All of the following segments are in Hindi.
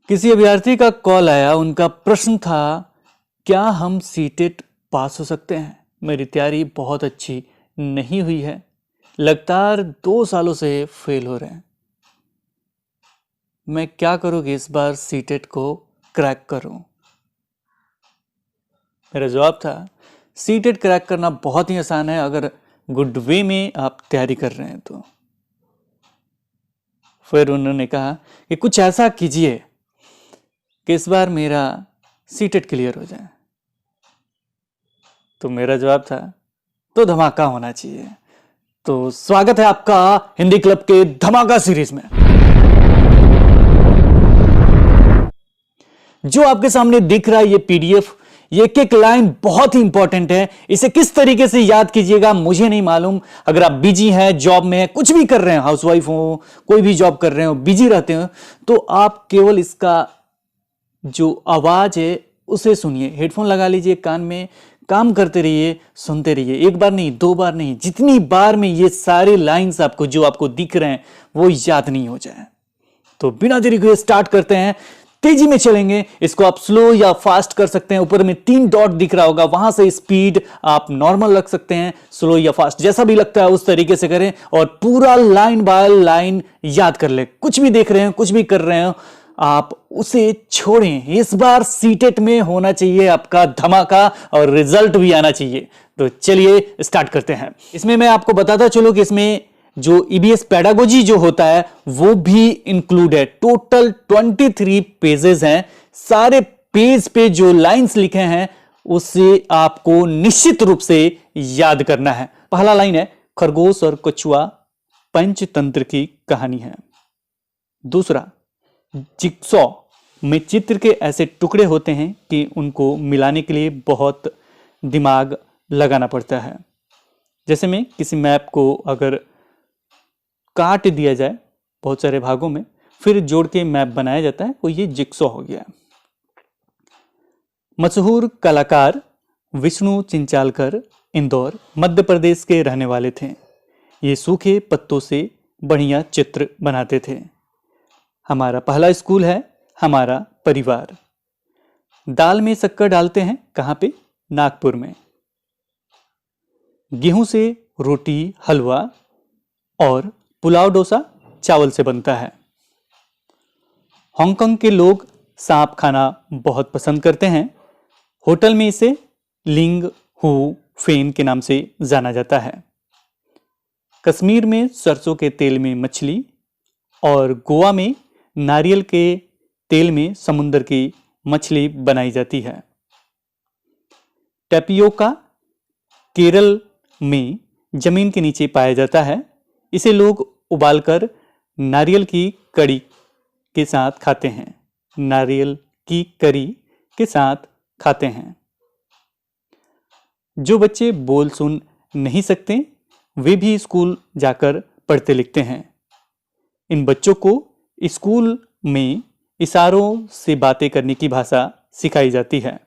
किसी अभ्यर्थी का कॉल आया। उनका प्रश्न था, क्या हम सीटेट पास हो सकते हैं? मेरी तैयारी बहुत अच्छी नहीं हुई है, लगातार 2 सालों से फेल हो रहे हैं। मैं क्या करूं कि इस बार सीटेट को क्रैक करूं? मेरा जवाब था, सीटेट क्रैक करना बहुत ही आसान है अगर गुड वे में आप तैयारी कर रहे हैं तो। फिर उन्होंने कहा कि कुछ ऐसा कीजिए कि इस बार मेरा सीटेट क्लियर हो जाए। तो मेरा जवाब था, तो धमाका होना चाहिए। तो स्वागत है आपका हिंदी क्लब के धमाका सीरीज में। जो आपके सामने दिख रहा है ये पीडीएफ, ये एक एक लाइन बहुत ही इंपॉर्टेंट है। इसे किस तरीके से याद कीजिएगा मुझे नहीं मालूम। अगर आप बिजी हैं, जॉब में हैं, कुछ भी कर रहे हैं, हाउसवाइफ हो, कोई भी जॉब कर रहे हो, बिजी रहते हो, तो आप केवल इसका जो आवाज है उसे सुनिए। हेडफोन लगा लीजिए कान में, काम करते रहिए, सुनते रहिए। एक बार नहीं, 2 बार नहीं, जितनी बार में ये सारे लाइंस आपको जो आपको दिख रहे हैं वो याद नहीं हो जाए। तो बिना देरी के स्टार्ट करते हैं। तेजी में चलेंगे। इसको आप स्लो या फास्ट कर सकते हैं। ऊपर में 3 डॉट दिख रहा होगा, वहां से स्पीड आप नॉर्मल रख सकते हैं, स्लो या फास्ट जैसा भी लगता है उस तरीके से करें और पूरा लाइन बाय लाइन याद कर ले। कुछ भी देख रहे हैं, कुछ भी कर रहे हैं, आप उसे छोड़ें। इस बार सीटेट में होना चाहिए आपका धमाका और रिजल्ट भी आना चाहिए। तो चलिए स्टार्ट करते हैं। इसमें मैं आपको बताता चलूं कि इसमें जो ईबीएस पेडागोजी जो होता है वो भी इंक्लूड है। टोटल 23 पेजेस हैं। सारे पेज पे जो लाइंस लिखे हैं उसे आपको निश्चित रूप से याद करना है। पहला लाइन है, खरगोश और कछुआ पंचतंत्र की कहानी है। दूसरा, जिक्सॉ में चित्र के ऐसे टुकड़े होते हैं कि उनको मिलाने के लिए बहुत दिमाग लगाना पड़ता है। जैसे में किसी मैप को अगर काट दिया जाए बहुत सारे भागों में, फिर जोड़ के मैप बनाया जाता है, वो ये जिक्सॉ हो गया। मशहूर कलाकार विष्णु चिंचालकर इंदौर मध्य प्रदेश के रहने वाले थे। ये सूखे पत्तों से बढ़िया चित्र बनाते थे। हमारा पहला स्कूल है हमारा परिवार। दाल में शक्कर डालते हैं कहां पे? नागपुर में। गेहूं से रोटी, हलवा और पुलाव डोसा चावल से बनता है। हांगकांग के लोग सांप खाना बहुत पसंद करते हैं। होटल में इसे लिंग हु फेन के नाम से जाना जाता है। कश्मीर में सरसों के तेल में मछली और गोवा में नारियल के तेल में समुद्र की मछली बनाई जाती है। टैपियोका केरल में जमीन के नीचे पाया जाता है। इसे लोग उबालकर नारियल की कड़ी के साथ खाते हैं। नारियल की करी के साथ खाते हैं। जो बच्चे बोल सुन नहीं सकते वे भी स्कूल जाकर पढ़ते लिखते हैं। इन बच्चों को स्कूल में इशारों से बातें करने की भाषा सिखाई जाती है।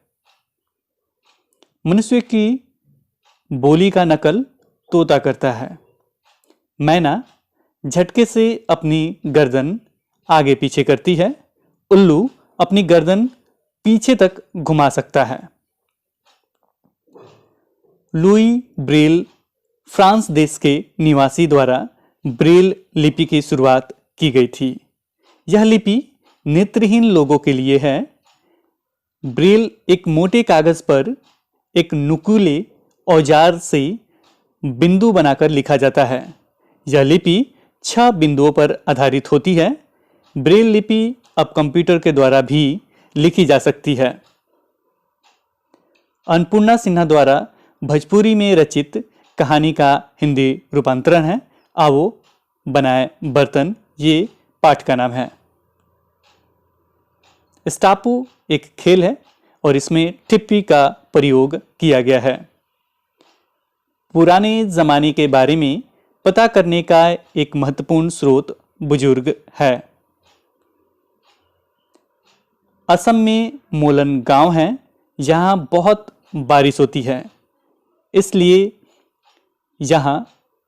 मनुष्य की बोली का नकल तोता करता है। मैना झटके से अपनी गर्दन आगे पीछे करती है। उल्लू अपनी गर्दन पीछे तक घुमा सकता है। लुई ब्रेल फ्रांस देश के निवासी द्वारा ब्रेल लिपि की शुरुआत की गई थी। यह लिपि नेत्रहीन लोगों के लिए है। ब्रेल एक मोटे कागज पर एक नुकीले औजार से बिंदु बनाकर लिखा जाता है। यह लिपि 6 बिंदुओं पर आधारित होती है। ब्रेल लिपि अब कंप्यूटर के द्वारा भी लिखी जा सकती है। अन्नपूर्णा सिन्हा द्वारा भोजपुरी में रचित कहानी का हिंदी रूपांतरण है आओ बनाए बर्तन, ये पाठ का नाम है। स्टापू एक खेल है और इसमें टिप्पी का प्रयोग किया गया है। पुराने जमाने के बारे में पता करने का एक महत्वपूर्ण स्रोत बुजुर्ग है। असम में मोलन गांव है। यहाँ बहुत बारिश होती है, इसलिए यहाँ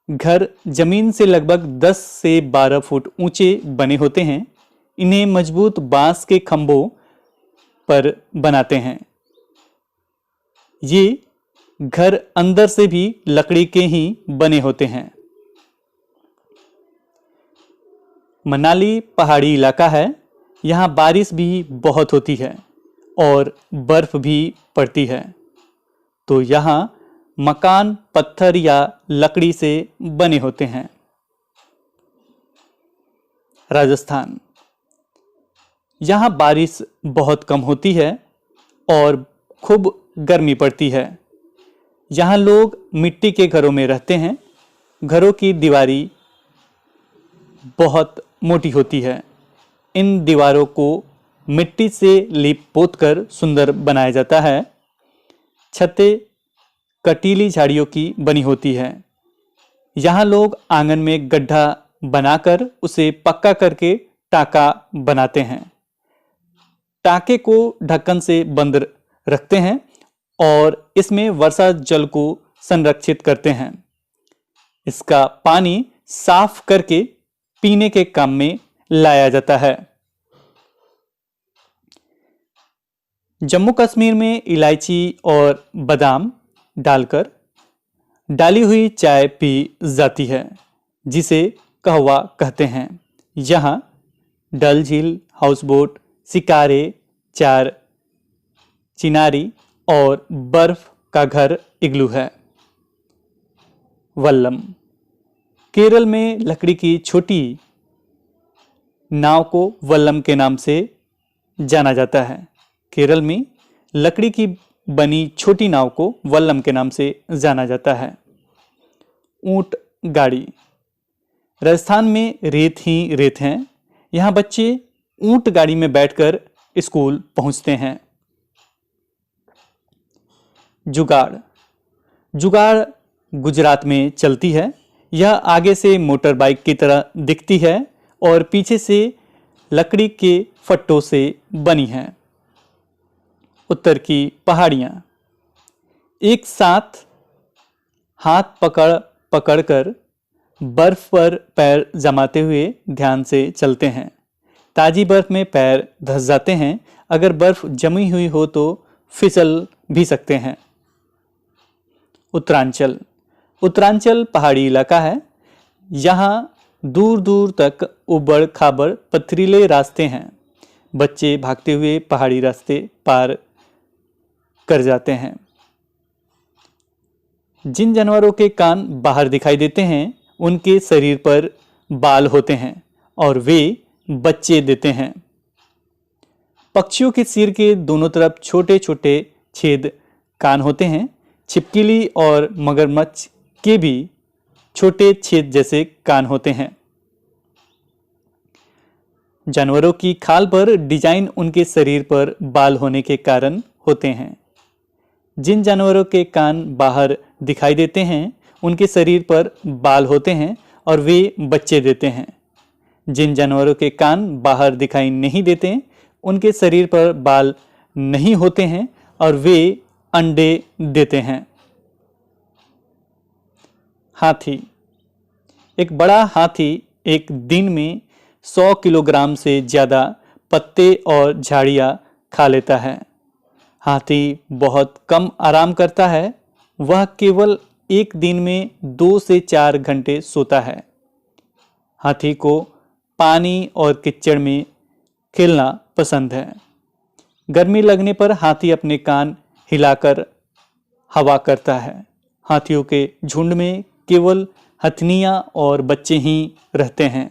घर जमीन से लगभग 10 से 12 फुट ऊंचे बने होते हैं। इन्हें मजबूत बांस के खंभों पर बनाते हैं। ये घर अंदर से भी लकड़ी के ही बने होते हैं। मनाली पहाड़ी इलाका है, यहाँ बारिश भी बहुत होती है और बर्फ भी पड़ती है, तो यहाँ मकान पत्थर या लकड़ी से बने होते हैं। राजस्थान, यहाँ बारिश बहुत कम होती है और खूब गर्मी पड़ती है। यहाँ लोग मिट्टी के घरों में रहते हैं। घरों की दीवारी बहुत मोटी होती है। इन दीवारों को मिट्टी से लीप पोत कर सुंदर बनाया जाता है। छतें कटीली झाड़ियों की बनी होती है। यहाँ लोग आंगन में गड्ढा बनाकर उसे पक्का करके टाका बनाते हैं। टाके को ढक्कन से बंद रखते हैं और इसमें वर्षा जल को संरक्षित करते हैं। इसका पानी साफ करके पीने के काम में लाया जाता है। जम्मू कश्मीर में इलायची और बादाम डालकर डाली हुई चाय पी जाती है, जिसे कहवा कहते हैं। यहाँ डल झील, हाउसबोट, शिकारे, चार चिनारी और बर्फ का घर इग्लू है। वल्लम, केरल में लकड़ी की छोटी नाव को वल्लम के नाम से जाना जाता है। केरल में लकड़ी की बनी छोटी नाव को वल्लम के नाम से जाना जाता है। ऊंट गाड़ी, राजस्थान में रेत ही रेत हैं। यहाँ बच्चे ऊंट गाड़ी में बैठकर स्कूल पहुंचते हैं। जुगाड़, जुगाड़ गुजरात में चलती है। यह आगे से मोटर बाइक की तरह दिखती है और पीछे से लकड़ी के फट्टों से बनी है। उत्तर की पहाड़ियाँ, एक साथ हाथ पकड़ पकड़कर बर्फ पर पैर जमाते हुए ध्यान से चलते हैं। ताजी बर्फ में पैर धंस जाते हैं। अगर बर्फ जमी हुई हो तो फिसल भी सकते हैं। उत्तरांचल, उत्तरांचल पहाड़ी इलाका है। यहाँ दूर दूर तक उबड़ खाबड़ पथरीले रास्ते हैं। बच्चे भागते हुए पहाड़ी रास्ते पार कर जाते हैं। जिन जानवरों के कान बाहर दिखाई देते हैं उनके शरीर पर बाल होते हैं और वे बच्चे देते हैं। पक्षियों के सिर के दोनों तरफ छोटे छोटे छेद कान होते हैं। छिपकली और मगरमच्छ के भी छोटे छेद जैसे कान होते हैं। जानवरों की खाल पर डिजाइन उनके शरीर पर बाल होने के कारण होते हैं। जिन जानवरों के कान बाहर दिखाई देते हैं उनके शरीर पर बाल होते हैं और वे बच्चे देते हैं। जिन जानवरों के कान बाहर दिखाई नहीं देते उनके शरीर पर बाल नहीं होते हैं और वे अंडे देते हैं। हाथी, एक बड़ा हाथी एक दिन में 100 किलोग्राम से ज़्यादा पत्ते और झाड़ियाँ खा लेता है। हाथी बहुत कम आराम करता है। वह केवल एक दिन में 2 से 4 घंटे सोता है। हाथी को पानी और कीचड़ में खेलना पसंद है। गर्मी लगने पर हाथी अपने कान हिलाकर हवा करता है। हाथियों के झुंड में केवल हथनियाँ और बच्चे ही रहते हैं।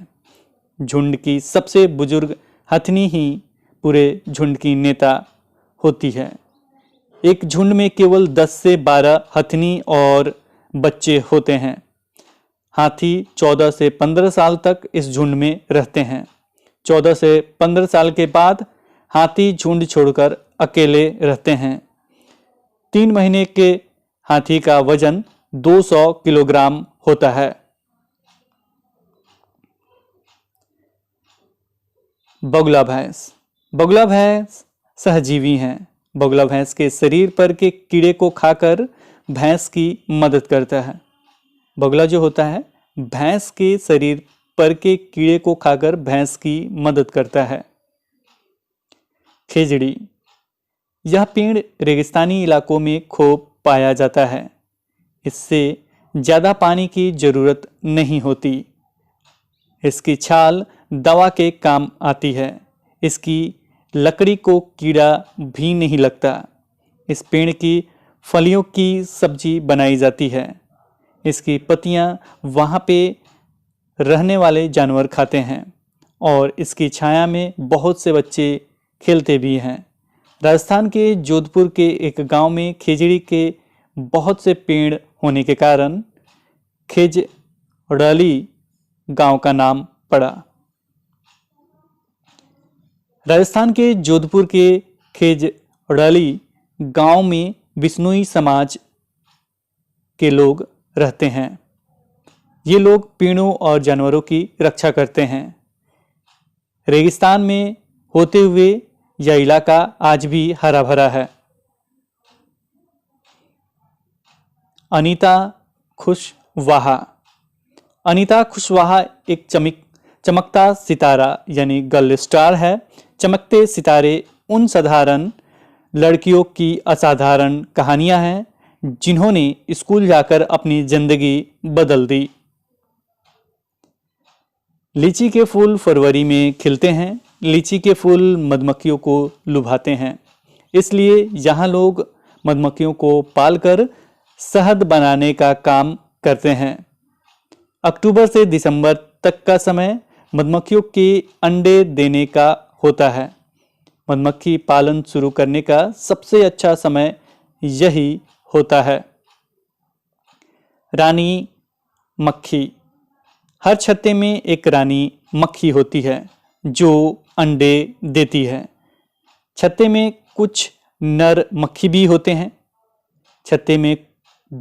झुंड की सबसे बुजुर्ग हथनी ही पूरे झुंड की नेता होती है। एक झुंड में केवल 10 से 12 हथनी और बच्चे होते हैं। हाथी 14 से 15 साल तक इस झुंड में रहते हैं। 14 से 15 साल के बाद हाथी झुंड छोड़कर अकेले रहते हैं। 3 महीने के हाथी का वजन 200 किलोग्राम होता है। बगुला भैंस, बगुला भैंस सहजीवी हैं। बगुला भैंस के शरीर पर के कीड़े को खाकर भैंस की मदद करता है। बगुला जो होता है भैंस के शरीर पर के कीड़े को खाकर भैंस की मदद करता है। खेजड़ी, यह पेड़ रेगिस्तानी इलाकों में खूब पाया जाता है। इससे ज़्यादा पानी की जरूरत नहीं होती। इसकी छाल दवा के काम आती है। इसकी लकड़ी को कीड़ा भी नहीं लगता। इस पेड़ की फलियों की सब्जी बनाई जाती है। इसकी पत्तियां वहाँ पे रहने वाले जानवर खाते हैं और इसकी छाया में बहुत से बच्चे खेलते भी हैं। राजस्थान के जोधपुर के एक गांव में खेजड़ी के बहुत से पेड़ होने के कारण खेजड़ली गांव का नाम पड़ा। राजस्थान के जोधपुर के खेजड़ली गांव में बिश्नोई समाज के लोग रहते हैं। ये लोग पेड़ों और जानवरों की रक्षा करते हैं। रेगिस्तान में होते हुए यह इलाका आज भी हरा भरा है। अनीता खुशवाहा, अनीता खुशवाहा एक चमकता सितारा यानी गर्ल स्टार है। चमकते सितारे उन साधारण लड़कियों की असाधारण कहानियां हैं जिन्होंने स्कूल जाकर अपनी जिंदगी बदल दी। लीची के फूल फरवरी में खिलते हैं। लीची के फूल मधुमक्खियों को लुभाते हैं, इसलिए यहाँ लोग मधुमक्खियों को पालकर शहद बनाने का काम करते हैं। अक्टूबर से दिसंबर तक का समय मधुमक्खियों के अंडे देने का होता है। मधुमक्खी पालन शुरू करने का सबसे अच्छा समय यही होता है। रानी मक्खी, हर छत्ते में एक रानी मक्खी होती है जो अंडे देती है। छत्ते में कुछ नर मक्खी भी होते हैं। छत्ते में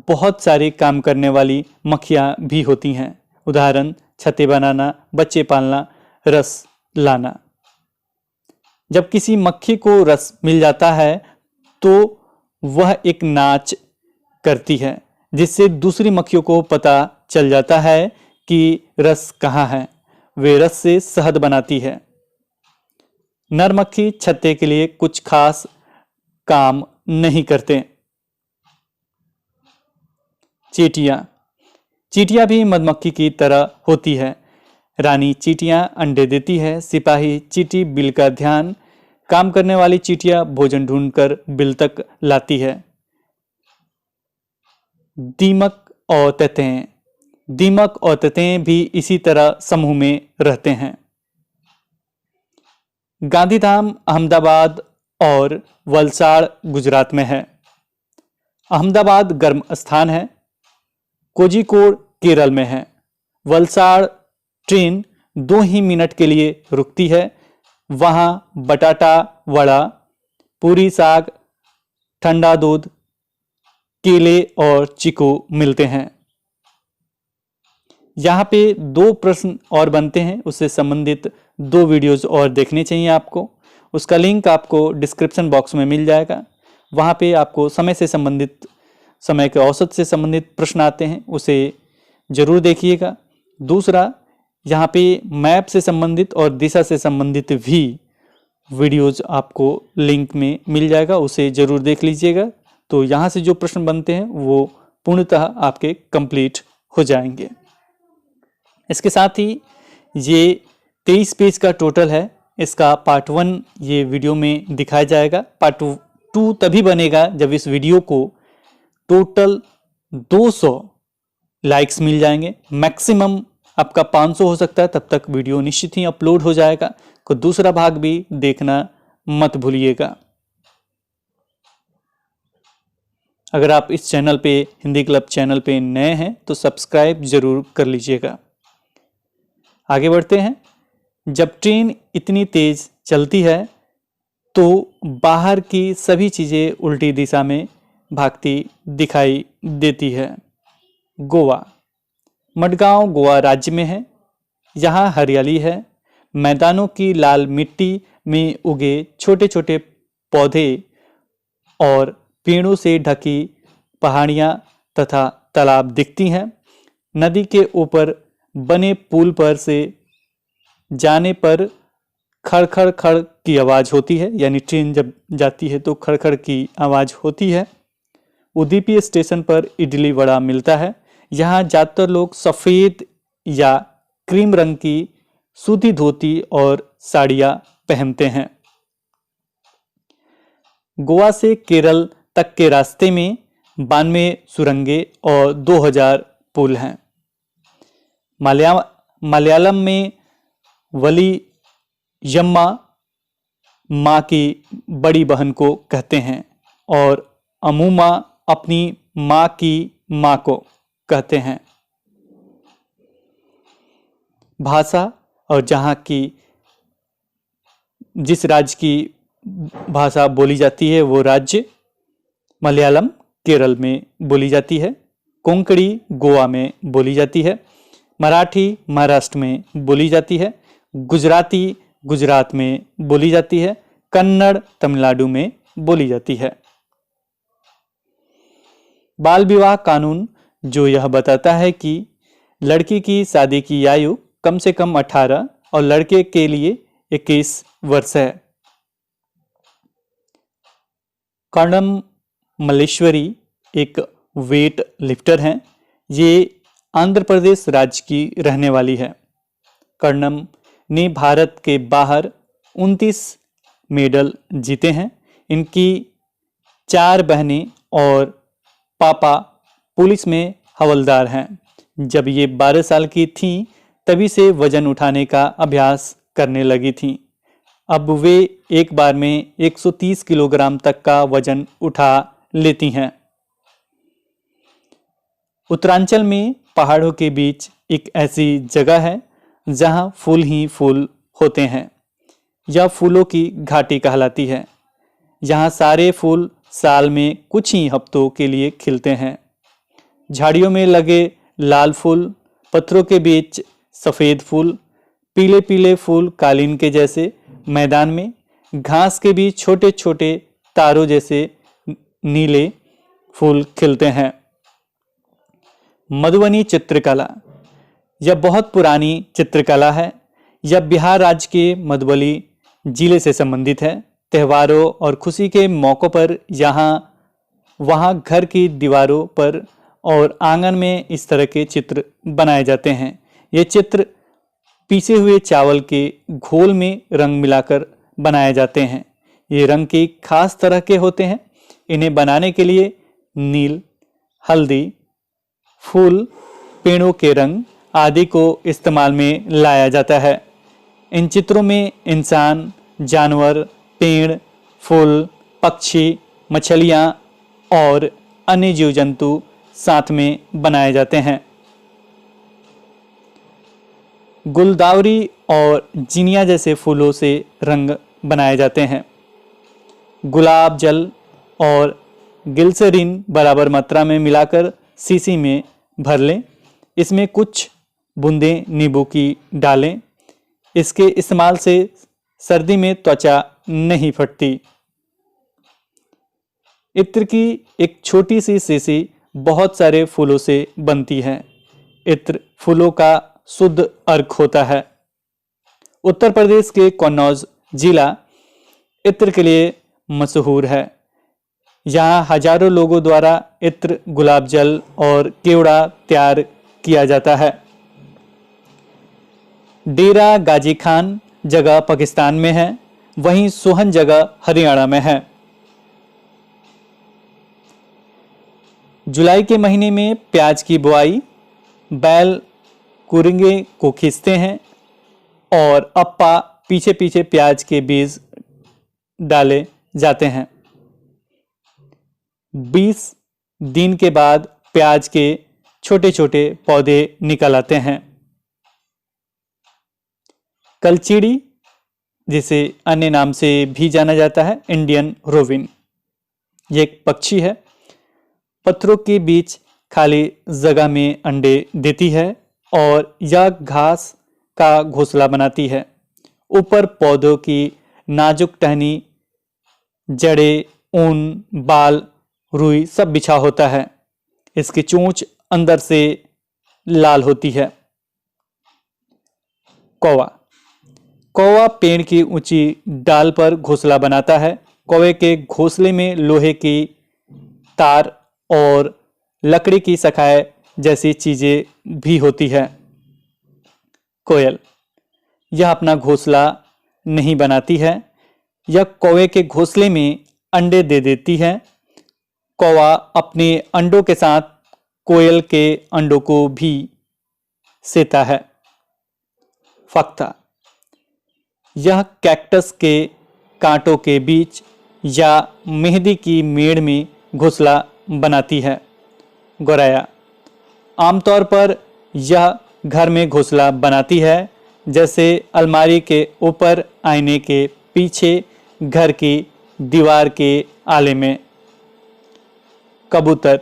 बहुत सारे काम करने वाली मक्खियाँ भी होती हैं। उदाहरण, छत्ते बनाना, बच्चे पालना, रस लाना। जब किसी मक्खी को रस मिल जाता है तो वह एक नाच करती है, जिससे दूसरी मक्खियों को पता चल जाता है कि रस कहाँ है। वे रस से शहद बनाती है। नर मक्खी छत्ते के लिए कुछ खास काम नहीं करते। चींटियां, चींटियां भी मधुमक्खी की तरह होती है। रानी चींटियां अंडे देती है। सिपाही चींटी बिल का ध्यान, काम करने वाली चींटियां भोजन ढूंढकर बिल तक लाती है। दीमक और ततैं, दीमक और ततैं भी इसी तरह समूह में रहते हैं। गांधीधाम अहमदाबाद और वलसाड़ गुजरात में है। अहमदाबाद गर्म स्थान है। कोझिकोड केरल में है। वलसाड़ ट्रेन 2 ही मिनट के लिए रुकती है। वहाँ बटाटा वड़ा, पूरी साग, ठंडा दूध, केले और चीकू मिलते हैं। यहाँ पे 2 प्रश्न और बनते हैं, उससे संबंधित 2 वीडियोज और देखने चाहिए आपको। उसका लिंक आपको डिस्क्रिप्शन बॉक्स में मिल जाएगा। वहाँ पे आपको समय से संबंधित, समय के औसत से संबंधित प्रश्न आते हैं, उसे जरूर देखिएगा। दूसरा, यहाँ पे मैप से संबंधित और दिशा से संबंधित भी वीडियोज आपको लिंक में मिल जाएगा, उसे जरूर देख लीजिएगा। तो यहाँ से जो प्रश्न बनते हैं वो पूर्णतः आपके कंप्लीट हो जाएंगे। इसके साथ ही ये 23 पेज का टोटल है। इसका पार्ट 1 ये वीडियो में दिखाया जाएगा। पार्ट 2 तभी बनेगा जब इस वीडियो को टोटल 200 लाइक्स मिल जाएंगे। मैक्सिमम आपका 500 हो सकता है, तब तक वीडियो निश्चित ही अपलोड हो जाएगा। तो दूसरा भाग भी देखना मत भूलिएगा। अगर आप इस चैनल पे, हिंदी क्लब चैनल पे नए हैं तो सब्सक्राइब जरूर कर लीजिएगा। आगे बढ़ते हैं। जब ट्रेन इतनी तेज चलती है तो बाहर की सभी चीज़ें उल्टी दिशा में भागती दिखाई देती है। गोवा, मडगांव गोवा राज्य में है। यहाँ हरियाली है। मैदानों की लाल मिट्टी में उगे छोटे छोटे पौधे और पेड़ों से ढकी पहाड़ियाँ तथा तालाब दिखती हैं। नदी के ऊपर बने पुल पर से जाने पर खड़ खड़ खड़ की आवाज होती है, यानी ट्रेन जब जाती है तो खड़ खड़ की आवाज होती है। उदीपी स्टेशन पर इडली वड़ा मिलता है। यहाँ ज्यादातर लोग सफेद या क्रीम रंग की सूती धोती और साड़ियां पहनते हैं। गोवा से केरल तक के रास्ते में 92 सुरंगें और 2000 पुल हैं। मलयालम में वली यम्मा माँ की बड़ी बहन को कहते हैं और अमूमा अपनी माँ की माँ को कहते हैं। भाषा और जहाँ की जिस राज्य की भाषा बोली जाती है वो राज्य, मलयालम केरल में बोली जाती है, कोंकणी गोवा में बोली जाती है, मराठी महाराष्ट्र में बोली जाती है, गुजराती गुजरात में बोली जाती है, कन्नड़ तमिलनाडु में बोली जाती है। बाल विवाह कानून जो यह बताता है कि लड़की की शादी की आयु कम से कम 18 और लड़के के लिए 21 वर्ष है। कर्णम मल्लेश्वरी एक वेट लिफ्टर हैं। ये आंध्र प्रदेश राज्य की रहने वाली है। कर्णम ने भारत के बाहर 29 मेडल जीते हैं। इनकी 4 बहनें और पापा पुलिस में हवलदार हैं। जब ये 12 साल की थीं तभी से वजन उठाने का अभ्यास करने लगी थीं। अब वे एक बार में 130 किलोग्राम तक का वजन उठा लेती हैं। उत्तरांचल में पहाड़ों के बीच एक ऐसी जगह है जहां फूल ही फूल होते हैं। यह फूलों की घाटी कहलाती है। यहाँ सारे फूल साल में कुछ ही हफ्तों के लिए खिलते हैं। झाड़ियों में लगे लाल फूल, पत्थरों के बीच सफेद फूल, पीले पीले फूल कालीन के जैसे, मैदान में घास के बीच छोटे छोटे तारों जैसे नीले फूल खिलते हैं। मधुबनी चित्रकला यह बहुत पुरानी चित्रकला है। यह बिहार राज्य के मधुबनी जिले से संबंधित है। त्योहारों और खुशी के मौक़ों पर यहाँ वहाँ घर की दीवारों पर और आंगन में इस तरह के चित्र बनाए जाते हैं। ये चित्र पीसे हुए चावल के घोल में रंग मिलाकर बनाए जाते हैं। ये रंग की खास तरह के होते हैं। इन्हें बनाने के लिए नील, हल्दी, फूल, पेड़ों के रंग आदि को इस्तेमाल में लाया जाता है। इन चित्रों में इंसान, जानवर, पेड़, फूल, पक्षी, मछलियाँ और अन्य जीव जंतु साथ में बनाए जाते हैं। गुलदावरी और जिनिया जैसे फूलों से रंग बनाए जाते हैं। गुलाब जल और गिल्सरीन बराबर मात्रा में मिलाकर शीशी में भर लें। इसमें कुछ बूंदें नींबू की डालें। इसके इस्तेमाल से सर्दी में त्वचा नहीं फटती। इत्र की एक छोटी सी शीशी बहुत सारे फूलों से बनती है। इत्र फूलों का शुद्ध अर्क होता है। उत्तर प्रदेश के कन्नौज जिला इत्र के लिए मशहूर है। यहाँ हजारों लोगों द्वारा इत्र, गुलाब जल और केवड़ा तैयार किया जाता है। डेरा गाजी खान जगह पाकिस्तान में है, वहीं सोहन जगह हरियाणा में है। जुलाई के महीने में प्याज की बुआई, बैल कुरिंगे को खींचते हैं और अप्पा पीछे पीछे प्याज के बीज डाले जाते हैं। 20 दिन के बाद प्याज के छोटे छोटे पौधे निकल आते हैं। कलचीड़ी, जिसे अन्य नाम से भी जाना जाता है इंडियन रोविन, ये एक पक्षी है। पत्थरों के बीच खाली जगह में अंडे देती है और यह घास का घोंसला बनाती है। ऊपर पौधों की नाजुक टहनी, जड़ें, ऊन, बाल, रुई सब बिछा होता है। इसकी चोंच अंदर से लाल होती है। कौवा। कौवा पेड़ की ऊंची डाल पर घोंसला बनाता है। कौवे के घोंसले में लोहे की तार और लकड़ी की शाखाएं जैसी चीजें भी होती है। कोयल, यह अपना घोंसला नहीं बनाती है, यह कौवे के घोंसले में अंडे दे देती है। कौवा अपने अंडों के साथ कोयल के अंडों को भी सेता है। फक्ता, यह कैक्टस के कांटों के बीच या मेहंदी की मेड़ में घोंसला बनाती है। गौरैया, आमतौर पर यह घर में घोंसला बनाती है, जैसे अलमारी के ऊपर, आईने के पीछे, घर की दीवार के आले में। कबूतर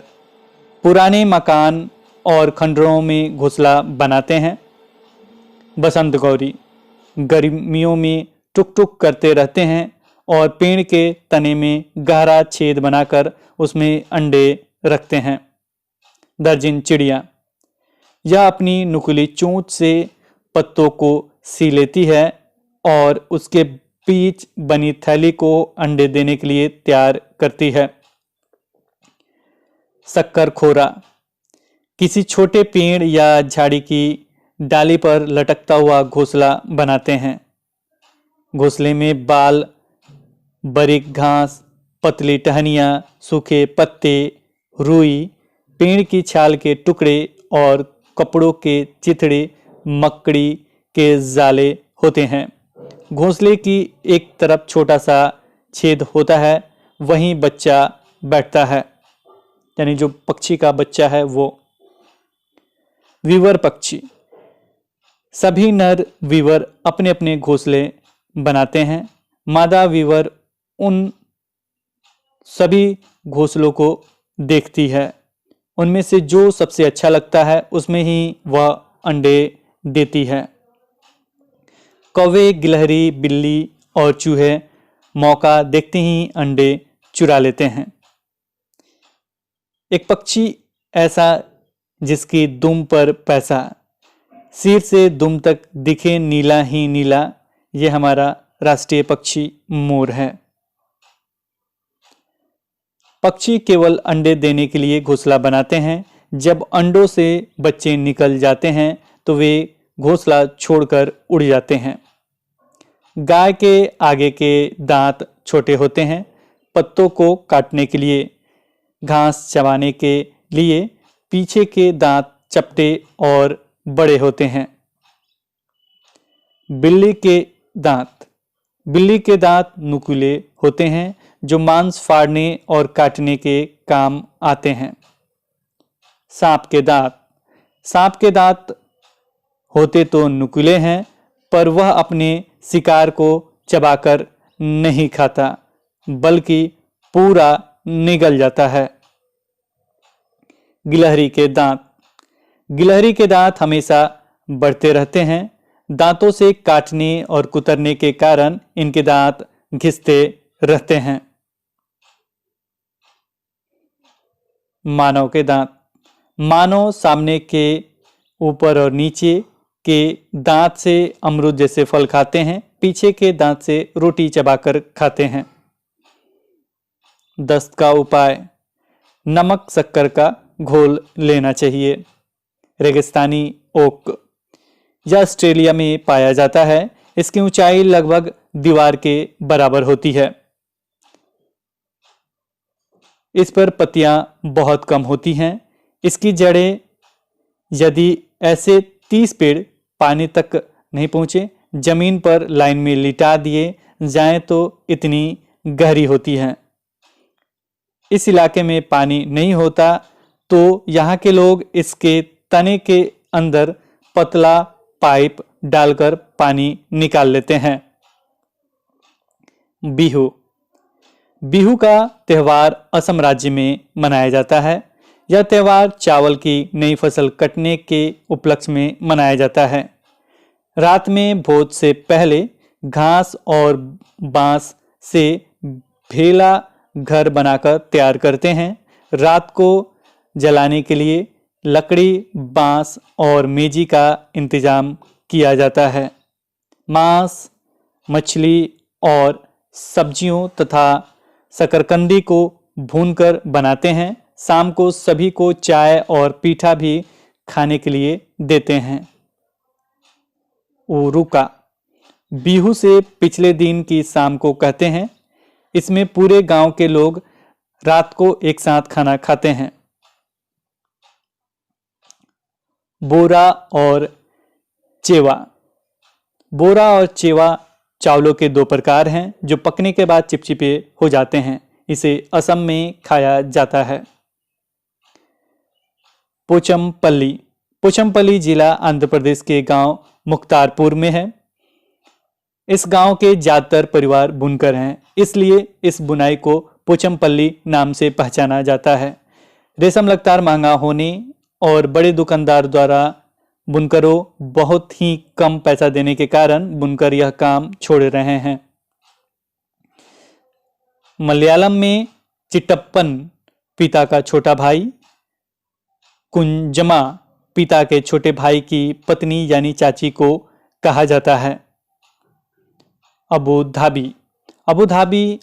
पुराने मकान और खंडरों में घोंसला बनाते हैं। बसंत गौरी गर्मियों में टुक टुक करते रहते हैं और पेड़ के तने में गहरा छेद बनाकर उसमें अंडे रखते हैं। दर्जन चिड़िया, यह अपनी नुकीली चोंच से पत्तों को सी लेती है और उसके बीच बनी थैली को अंडे देने के लिए तैयार करती है। शक्करखोरा किसी छोटे पेड़ या झाड़ी की डाली पर लटकता हुआ घोंसला बनाते हैं। घोंसले में बाल, बारीक घास, पतली टहनियाँ, सूखे पत्ते, रुई, पेड़ की छाल के टुकड़े और कपड़ों के चिथड़े, मकड़ी के जाले होते हैं। घोंसले की एक तरफ छोटा सा छेद होता है, वहीं बच्चा बैठता है, यानी जो पक्षी का बच्चा है वो। वीवर पक्षी, सभी नर वीवर अपने अपने घोंसले बनाते हैं। मादा वीवर उन सभी घोंसलों को देखती है, उनमें से जो सबसे अच्छा लगता है उसमें ही वह अंडे देती है। कौवे, गिलहरी, बिल्ली और चूहे मौका देखते ही अंडे चुरा लेते हैं। एक पक्षी ऐसा जिसकी दुम पर पैसा, सिर से दुम तक दिखे नीला ही नीला, ये हमारा राष्ट्रीय पक्षी मोर है। पक्षी केवल अंडे देने के लिए घोंसला बनाते हैं। जब अंडों से बच्चे निकल जाते हैं तो वे घोंसला छोड़कर उड़ जाते हैं। गाय के आगे के दांत छोटे होते हैं, पत्तों को काटने के लिए, घास चबाने के लिए। पीछे के दांत चपटे और बड़े होते हैं। बिल्ली के दांत नुकीले होते हैं, जो मांस फाड़ने और काटने के काम आते हैं। सांप के दांत होते तो नुकीले हैं, पर वह अपने शिकार को चबाकर नहीं खाता, बल्कि पूरा निगल जाता है। गिलहरी के दांत हमेशा बढ़ते रहते हैं। दांतों से काटने और कुतरने के कारण इनके दांत घिसते रहते हैं। मानव सामने के ऊपर और नीचे के दांत से अमरूद जैसे फल खाते हैं, पीछे के दांत से रोटी चबाकर खाते हैं। दस्त का उपाय, नमक शक्कर का घोल लेना चाहिए। रेगिस्तानी ओक, यह ऑस्ट्रेलिया में पाया जाता है। इसकी ऊंचाई लगभग दीवार के बराबर होती है। इस पर पत्तियां बहुत कम होती हैं। इसकी जड़ें, यदि ऐसे 30 पेड़ पानी तक नहीं पहुंचे, जमीन पर लाइन में लिटा दिए जाएं तो इतनी गहरी होती हैं। इस इलाके में पानी नहीं होता तो यहाँ के लोग इसके तने के अंदर पतला पाइप डालकर पानी निकाल लेते हैं। बिहू का त्यौहार असम राज्य में मनाया जाता है। यह त्यौहार चावल की नई फसल कटने के उपलक्ष्य में मनाया जाता है। रात में भोज से पहले घास और बांस से भेला घर बनाकर तैयार करते हैं। रात को जलाने के लिए लकड़ी, बांस और मेजी का इंतजाम किया जाता है। मांस, मछली और सब्जियों तथा शकरकंदी को भूनकर बनाते हैं। शाम को सभी को चाय और पीठा भी खाने के लिए देते हैं। उरुका बिहू से पिछले दिन की शाम को कहते हैं। इसमें पूरे गांव के लोग रात को एक साथ खाना खाते हैं। बोरा और चेवा। बोरा और चेवा चावलों के दो प्रकार हैं जो पकने के बाद चिपचिपे हो जाते हैं। इसे असम में खाया जाता है। पोचमपल्ली। पोचमपल्ली जिला आंध्र प्रदेश के गांव मुख्तारपुर में है। इस गांव के ज्यादातर परिवार बुनकर हैं, इसलिए इस बुनाई को पोचमपल्ली नाम से पहचाना जाता है। रेशम लगातार महंगा होने और बड़े दुकानदार द्वारा बुनकरों बहुत ही कम पैसा देने के कारण बुनकर यह काम छोड़ रहे हैं। मलयालम में चिट्टप्पन पिता का छोटा भाई, कुंजमा पिता के छोटे भाई की पत्नी यानी चाची को कहा जाता है। Abu Dhabi. अबू धाबी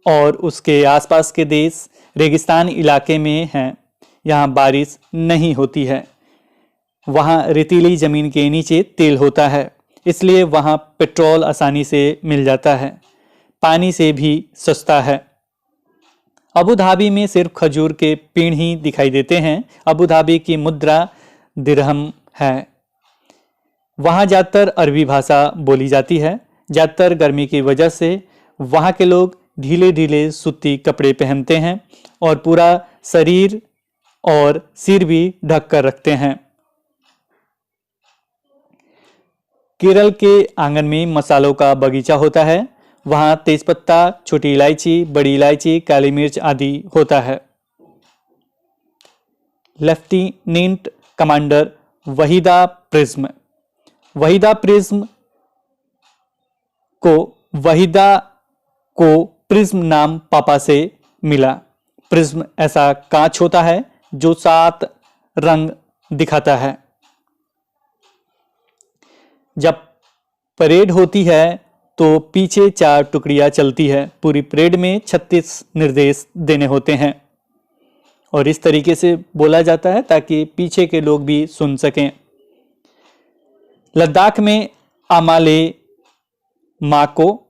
और उसके आसपास के देश रेगिस्तान इलाके में हैं। यहाँ बारिश नहीं होती है। वहाँ रेतीली जमीन के नीचे तेल होता है, इसलिए वहाँ पेट्रोल आसानी से मिल जाता है। पानी से भी सस्ता है। अबू धाबी में सिर्फ खजूर के पेड़ ही दिखाई देते हैं। अबू धाबी की मुद्रा दिरहम है। वहाँ ज़्यादातर अरबी भाषा बोली जाती है। ज़्यादातर गर्मी की वजह से वहाँ के लोग ढीले ढीले सूती कपड़े पहनते हैं और पूरा शरीर और सिर भी ढक कर रखते हैं। केरल के आंगन में मसालों का बगीचा होता है। वहाँ तेजपत्ता, छोटी इलायची, बड़ी इलायची, काली मिर्च आदि होता है। Lieutenant commander Waheeda prism. Waheeda prism को प्रिज्म नाम पापा से मिला। प्रिज्म ऐसा कांच होता है जो 7 रंग दिखाता है। जब परेड होती है तो पीछे 4 टुकड़ियां चलती है। पूरी परेड में 36 निर्देश देने होते हैं और इस तरीके से बोला जाता है ताकि पीछे के लोग भी सुन सकें। लद्दाख में आमाले माँ को,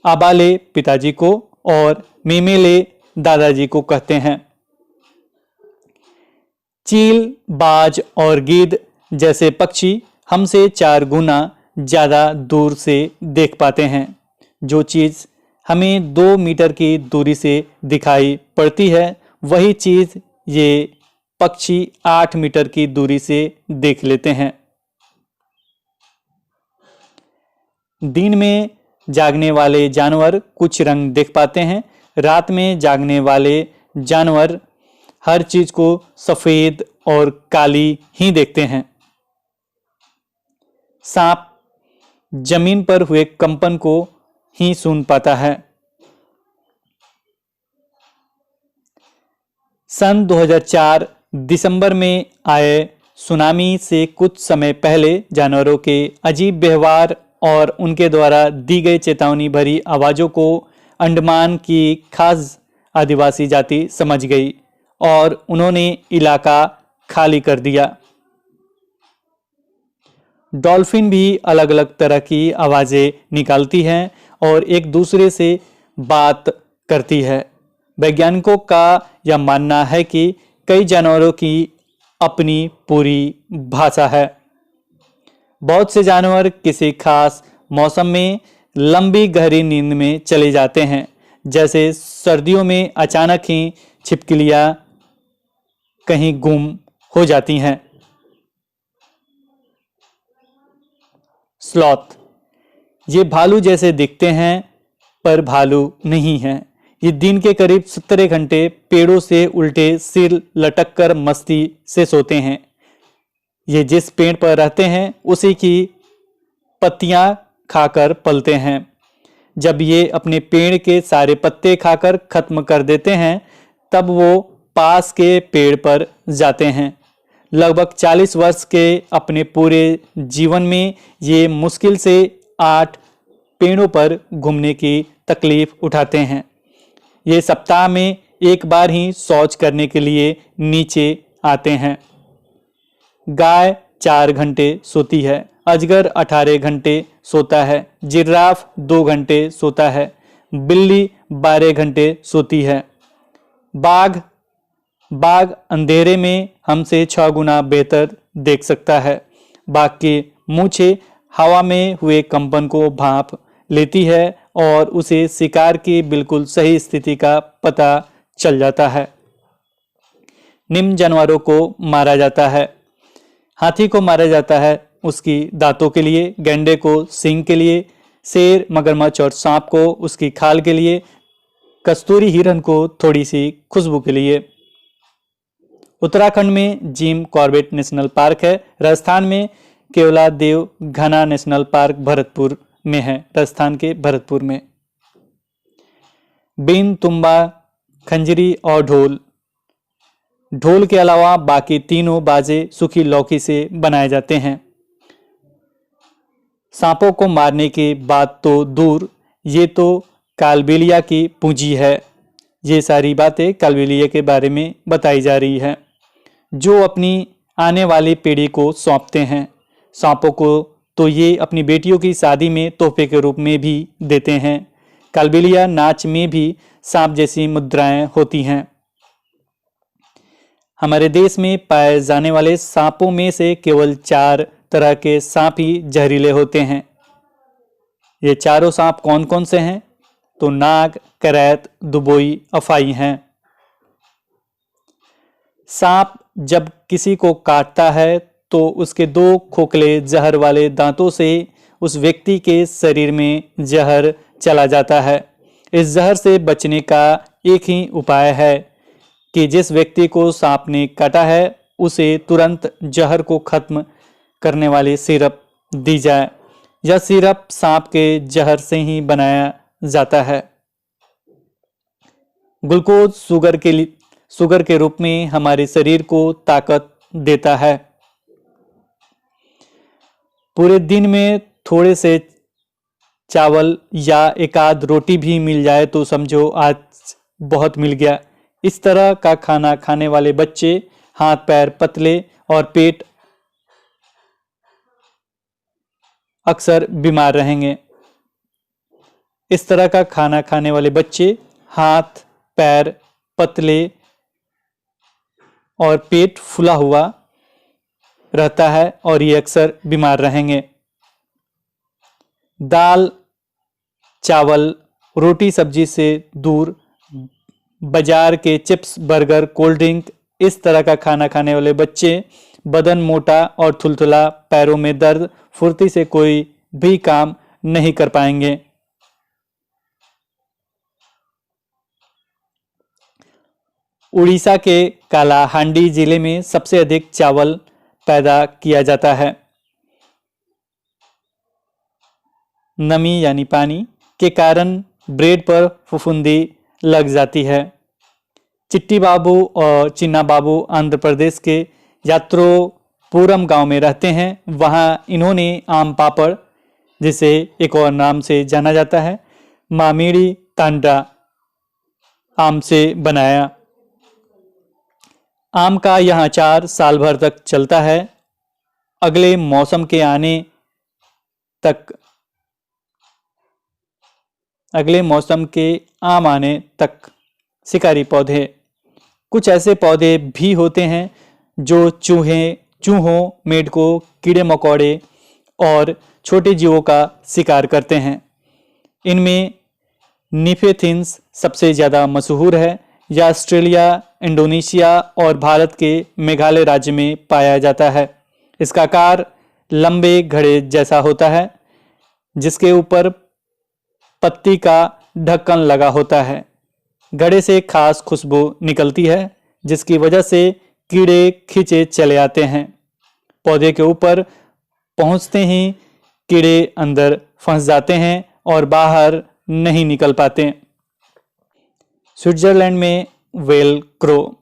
आबाले पिताजी को और मेमेले दादाजी को कहते हैं। चील, बाज और गिद्ध जैसे पक्षी हमसे 4 गुना ज़्यादा दूर से देख पाते हैं। जो चीज़ हमें 2 मीटर की दूरी से दिखाई पड़ती है, वही चीज़ ये पक्षी 8 मीटर की दूरी से देख लेते हैं। दिन में जागने वाले जानवर कुछ रंग देख पाते हैं। रात में जागने वाले जानवर हर चीज को सफेद और काली ही देखते हैं। सांप जमीन पर हुए कंपन को ही सुन पाता है। सन 2004 दिसंबर में आए सुनामी से कुछ समय पहले जानवरों के अजीब व्यवहार और उनके द्वारा दी गई चेतावनी भरी आवाज़ों को अंडमान की खास आदिवासी जाति समझ गई और उन्होंने इलाका खाली कर दिया। डॉल्फिन भी अलग अलग तरह की आवाज़ें निकालती हैं और एक दूसरे से बात करती है। वैज्ञानिकों का यह मानना है कि कई जानवरों की अपनी पूरी भाषा है। बहुत से जानवर किसी खास मौसम में लंबी गहरी नींद में चले जाते हैं, जैसे सर्दियों में अचानक ही छिपकलियां कहीं गुम हो जाती हैं। स्लॉथ, ये भालू जैसे दिखते हैं पर भालू नहीं हैं। ये दिन के करीब 17 घंटे पेड़ों से उल्टे सिर लटक कर मस्ती से सोते हैं। ये जिस पेड़ पर रहते हैं उसी की पत्तियां खाकर पलते हैं। जब ये अपने पेड़ के सारे पत्ते खाकर खत्म कर देते हैं तब वो पास के पेड़ पर जाते हैं। लगभग 40 वर्ष के अपने पूरे जीवन में ये मुश्किल से 8 पेड़ों पर घूमने की तकलीफ उठाते हैं। ये सप्ताह में एक बार ही शौच करने के लिए नीचे आते हैं। गाय 4 घंटे सोती है। अजगर 18 घंटे सोता है। जिराफ 2 घंटे सोता है। बिल्ली 12 घंटे सोती है। बाघ अंधेरे में हमसे 6 गुना बेहतर देख सकता है। बाघ की मूछें हवा में हुए कंपन को भांप लेती है और उसे शिकार की बिल्कुल सही स्थिति का पता चल जाता है। निम्न जानवरों को मारा जाता है। हाथी को मारा जाता है उसकी दांतों के लिए, गैंडे को सींग के लिए, शेर, मगरमच्छ और सांप को उसकी खाल के लिए, कस्तूरी हिरन को थोड़ी सी खुशबू के लिए। उत्तराखंड में जिम कॉर्बेट नेशनल पार्क है। राजस्थान में केवलादेव घना नेशनल पार्क भरतपुर में है। राजस्थान के भरतपुर में। बीन, तुम्बा, खंजरी और ढोल के अलावा बाकी तीनों बाजे सूखी लौकी से बनाए जाते हैं। सांपों को मारने की बात तो दूर, ये तो कालबेलिया की पूंजी है। ये सारी बातें कालबेलिया के बारे में बताई जा रही है, जो अपनी आने वाली पीढ़ी को सौंपते हैं। सांपों को तो ये अपनी बेटियों की शादी में तोहफे के रूप में भी देते हैं। कालबेलिया नाच में भी सांप जैसी मुद्राएं होती हैं। हमारे देश में पाए जाने वाले सांपों में से केवल 4 तरह के सांप ही जहरीले होते हैं। ये चारों सांप कौन कौन से हैं? तो नाग, करैत, दुबोई, अफाई हैं। सांप जब किसी को काटता है तो उसके 2 खोखले जहर वाले दांतों से उस व्यक्ति के शरीर में जहर चला जाता है। इस जहर से बचने का एक ही उपाय है कि जिस व्यक्ति को सांप ने काटा है उसे तुरंत जहर को खत्म करने वाली सिरप दी जाए। यह सिरप सांप के जहर से ही बनाया जाता है। ग्लूकोज शुगर के रूप में हमारे शरीर को ताकत देता है। पूरे दिन में थोड़े से चावल या एक आध रोटी भी मिल जाए तो समझो आज बहुत मिल गया। इस तरह का खाना खाने वाले बच्चे हाथ पैर पतले और पेट अक्सर बीमार रहेंगे। इस तरह का खाना खाने वाले बच्चे हाथ पैर पतले और पेट फूला हुआ रहता है और ये अक्सर बीमार रहेंगे। दाल, चावल, रोटी, सब्जी से दूर बाजार के चिप्स, बर्गर, कोल्ड ड्रिंक, इस तरह का खाना खाने वाले बच्चे बदन मोटा और थुलथुला, पैरों में दर्द, फुर्ती से कोई भी काम नहीं कर पाएंगे। उड़ीसा के कालाहांडी जिले में सबसे अधिक चावल पैदा किया जाता है। नमी यानी पानी के कारण ब्रेड पर फफूंदी लग जाती है। चिट्टी बाबू और चिन्ना बाबू आंध्र प्रदेश के यात्रोपुरम गांव में रहते हैं। वहां इन्होंने आम पापड़, जिसे एक और नाम से जाना जाता है मामीड़ी तांडा, आम से बनाया। आम का यह अचार साल भर तक चलता है। अगले मौसम के आम आने तक शिकारी पौधे, कुछ ऐसे पौधे भी होते हैं जो चूहों, मेढकों, कीड़े मकोड़े और छोटे जीवों का शिकार करते हैं। इनमें निफेथिंस सबसे ज़्यादा मशहूर है। यह ऑस्ट्रेलिया, इंडोनेशिया और भारत के मेघालय राज्य में पाया जाता है। इसका आकार लंबे घड़े जैसा होता है, जिसके ऊपर पत्ती का ढक्कन लगा होता है। घड़े से खास खुशबू निकलती है, जिसकी वजह से कीड़े खींचे चले आते हैं। पौधे के ऊपर पहुंचते ही कीड़े अंदर फंस जाते हैं और बाहर नहीं निकल पाते। स्विट्जरलैंड में वेलक्रो,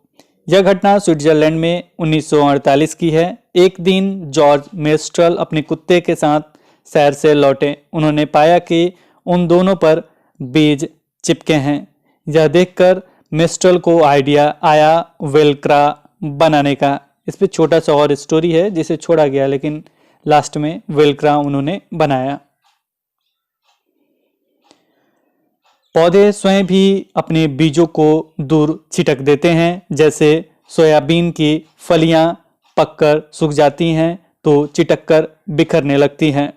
यह घटना स्विट्जरलैंड में 1948 की है। एक दिन जॉर्ज मेस्ट्रल अपने कुत्ते के साथ सैर से लौटे। उन्होंने पाया कि उन दोनों पर बीज चिपके हैं। यह देखकर मिस्ट्रल को आइडिया आया वेलक्रा बनाने का। इस पे छोटा सा और स्टोरी है जिसे छोड़ा गया, लेकिन लास्ट में वेलक्रा उन्होंने बनाया। पौधे स्वयं भी अपने बीजों को दूर छिटक देते हैं। जैसे सोयाबीन की फलियां पककर सूख जाती हैं तो चिटककर बिखरने लगती हैं।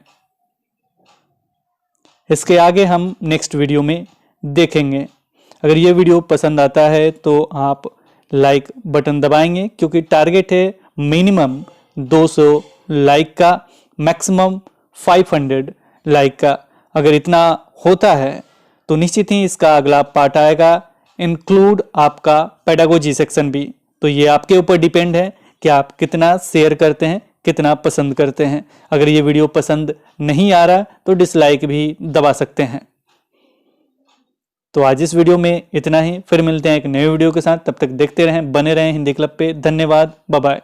इसके आगे हम नेक्स्ट वीडियो में देखेंगे। अगर ये वीडियो पसंद आता है तो आप लाइक बटन दबाएंगे, क्योंकि टारगेट है मिनिमम 200 लाइक का, मैक्सिमम 500 लाइक का। अगर इतना होता है तो निश्चित ही इसका अगला पार्ट आएगा, इंक्लूड आपका पेडागोजी सेक्शन भी। तो ये आपके ऊपर डिपेंड है कि आप कितना शेयर करते हैं, कितना पसंद करते हैं। अगर ये वीडियो पसंद नहीं आ रहा तो डिसलाइक भी दबा सकते हैं। तो आज इस वीडियो में इतना ही, फिर मिलते हैं एक नए वीडियो के साथ। तब तक देखते रहें, बने रहें हिंदी क्लब पे। धन्यवाद, बाय बाय।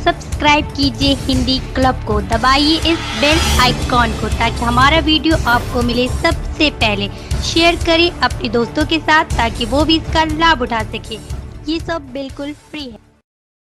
सब्सक्राइब कीजिए हिंदी क्लब को, दबाइए इस बेल आइकॉन को ताकि हमारा वीडियो आपको मिले सबसे पहले। शेयर करें अपने दोस्तों के साथ ताकि वो भी इसका लाभ उठा सके। ये सब बिल्कुल फ्री है।